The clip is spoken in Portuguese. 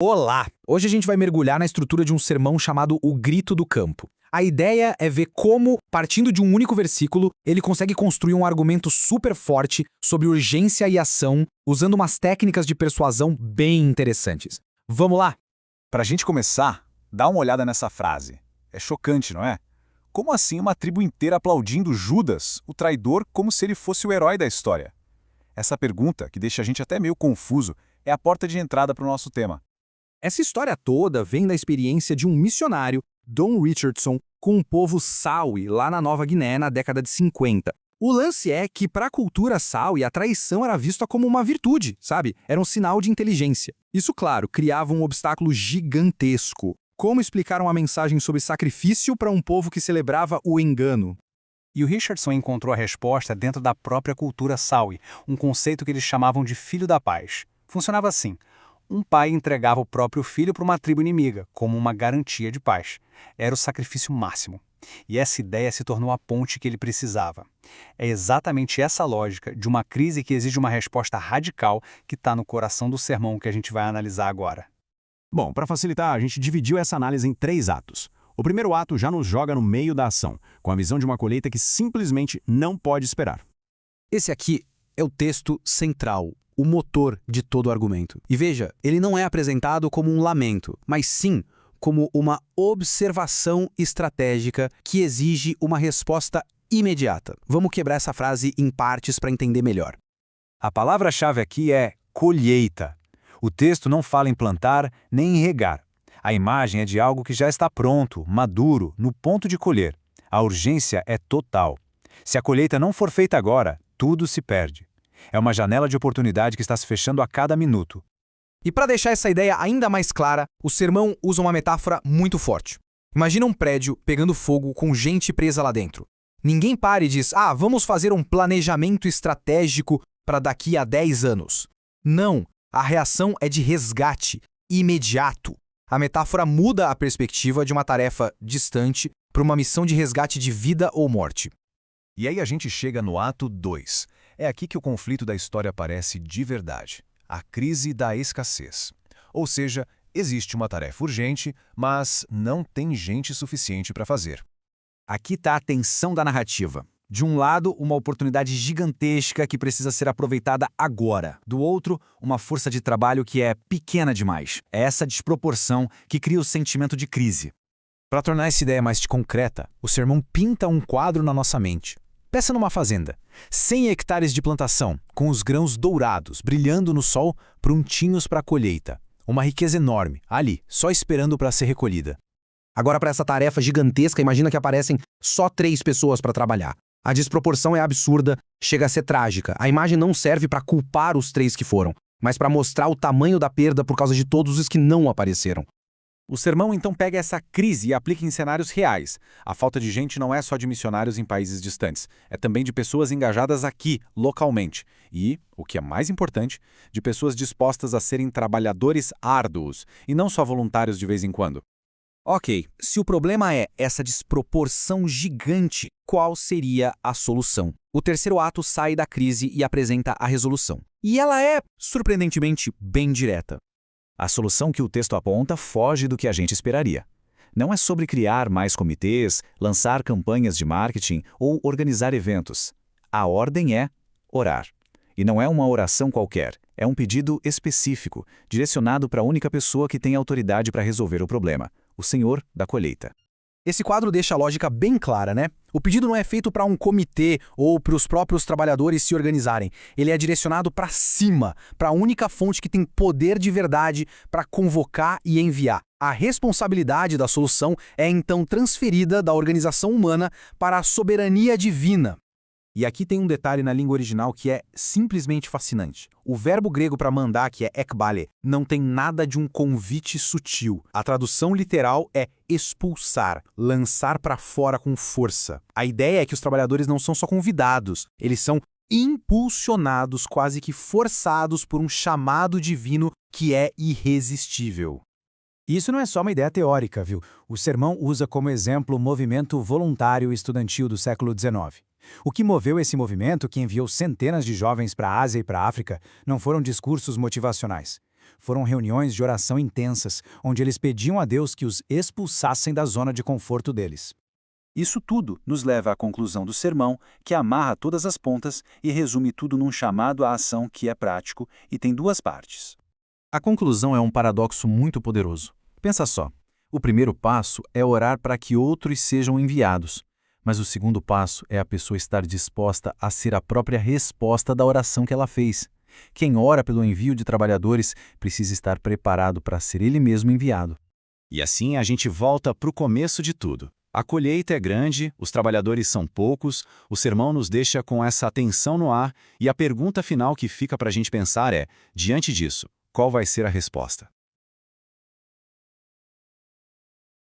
Olá! Hoje a gente vai mergulhar na estrutura de um sermão chamado O Grito do Campo. A ideia é ver como, partindo de um único versículo, ele consegue construir um argumento super forte sobre urgência e ação, usando umas técnicas de persuasão bem interessantes. Vamos lá? Para a gente começar, dá uma olhada nessa frase. É chocante, não é? Como assim uma tribo inteira aplaudindo Judas, o traidor, como se ele fosse o herói da história? Essa pergunta, que deixa a gente até meio confuso, é a porta de entrada para o nosso tema. Essa história toda vem da experiência de um missionário, Don Richardson, com o povo Sawi, lá na Nova Guiné, na década de 50. O lance é que, para a cultura Sawi, a traição era vista como uma virtude, sabe? Era um sinal de inteligência. Isso, claro, criava um obstáculo gigantesco. Como explicar uma mensagem sobre sacrifício para um povo que celebrava o engano? E o Richardson encontrou a resposta dentro da própria cultura Sawi, um conceito que eles chamavam de filho da paz. Funcionava assim. Um pai entregava o próprio filho para uma tribo inimiga, como uma garantia de paz. Era o sacrifício máximo. E essa ideia se tornou a ponte que ele precisava. É exatamente essa lógica de uma crise que exige uma resposta radical que está no coração do sermão que a gente vai analisar agora. Bom, para facilitar, a gente dividiu essa análise em 3 atos. O primeiro ato já nos joga no meio da ação, com a visão de uma colheita que simplesmente não pode esperar. Esse aqui é o texto central, o motor de todo o argumento. E veja, ele não é apresentado como um lamento, mas sim como uma observação estratégica que exige uma resposta imediata. Vamos quebrar essa frase em partes para entender melhor. A palavra-chave aqui é colheita. O texto não fala em plantar nem em regar. A imagem é de algo que já está pronto, maduro, no ponto de colher. A urgência é total. Se a colheita não for feita agora, tudo se perde. É uma janela de oportunidade que está se fechando a cada minuto. E para deixar essa ideia ainda mais clara, o sermão usa uma metáfora muito forte. Imagina um prédio pegando fogo com gente presa lá dentro. Ninguém para e diz, vamos fazer um planejamento estratégico para daqui a 10 anos. Não, a reação é de resgate, imediato. A metáfora muda a perspectiva de uma tarefa distante para uma missão de resgate de vida ou morte. E aí a gente chega no ato 2. É aqui que o conflito da história aparece de verdade. A crise da escassez. Ou seja, existe uma tarefa urgente, mas não tem gente suficiente para fazer. Aqui está a tensão da narrativa. De um lado, uma oportunidade gigantesca que precisa ser aproveitada agora. Do outro, uma força de trabalho que é pequena demais. É essa desproporção que cria o sentimento de crise. Para tornar essa ideia mais concreta, o sermão pinta um quadro na nossa mente. Pensa numa fazenda. 100 hectares de plantação, com os grãos dourados, brilhando no sol, prontinhos para a colheita. Uma riqueza enorme, ali, só esperando para ser recolhida. Agora, para essa tarefa gigantesca, imagina que aparecem só 3 pessoas para trabalhar. A desproporção é absurda, chega a ser trágica. A imagem não serve para culpar os 3 que foram, mas para mostrar o tamanho da perda por causa de todos os que não apareceram. O sermão então pega essa crise e aplica em cenários reais. A falta de gente não é só de missionários em países distantes, é também de pessoas engajadas aqui, localmente. E, o que é mais importante, de pessoas dispostas a serem trabalhadores árduos, e não só voluntários de vez em quando. Ok, se o problema é essa desproporção gigante, qual seria a solução? O terceiro ato sai da crise e apresenta a resolução. E ela é, surpreendentemente, bem direta. A solução que o texto aponta foge do que a gente esperaria. Não é sobre criar mais comitês, lançar campanhas de marketing ou organizar eventos. A ordem é orar. E não é uma oração qualquer, é um pedido específico, direcionado para a única pessoa que tem autoridade para resolver o problema, o Senhor da colheita. Esse quadro deixa a lógica bem clara, né? O pedido não é feito para um comitê ou para os próprios trabalhadores se organizarem. Ele é direcionado para cima, para a única fonte que tem poder de verdade para convocar e enviar. A responsabilidade da solução é então transferida da organização humana para a soberania divina. E aqui tem um detalhe na língua original que é simplesmente fascinante. O verbo grego para mandar, que é ekbale, não tem nada de um convite sutil. A tradução literal é expulsar, lançar para fora com força. A ideia é que os trabalhadores não são só convidados, eles são impulsionados, quase que forçados por um chamado divino que é irresistível. Isso não é só uma ideia teórica, viu? O sermão usa como exemplo o movimento voluntário estudantil do século XIX. O que moveu esse movimento, que enviou centenas de jovens para a Ásia e para a África, não foram discursos motivacionais. Foram reuniões de oração intensas, onde eles pediam a Deus que os expulsassem da zona de conforto deles. Isso tudo nos leva à conclusão do sermão, que amarra todas as pontas e resume tudo num chamado à ação que é prático e tem duas partes. A conclusão é um paradoxo muito poderoso. Pensa só. O primeiro passo é orar para que outros sejam enviados. Mas o segundo passo é a pessoa estar disposta a ser a própria resposta da oração que ela fez. Quem ora pelo envio de trabalhadores precisa estar preparado para ser ele mesmo enviado. E assim a gente volta para o começo de tudo. A colheita é grande, os trabalhadores são poucos, o sermão nos deixa com essa tensão no ar e a pergunta final que fica para a gente pensar é, diante disso, qual vai ser a resposta?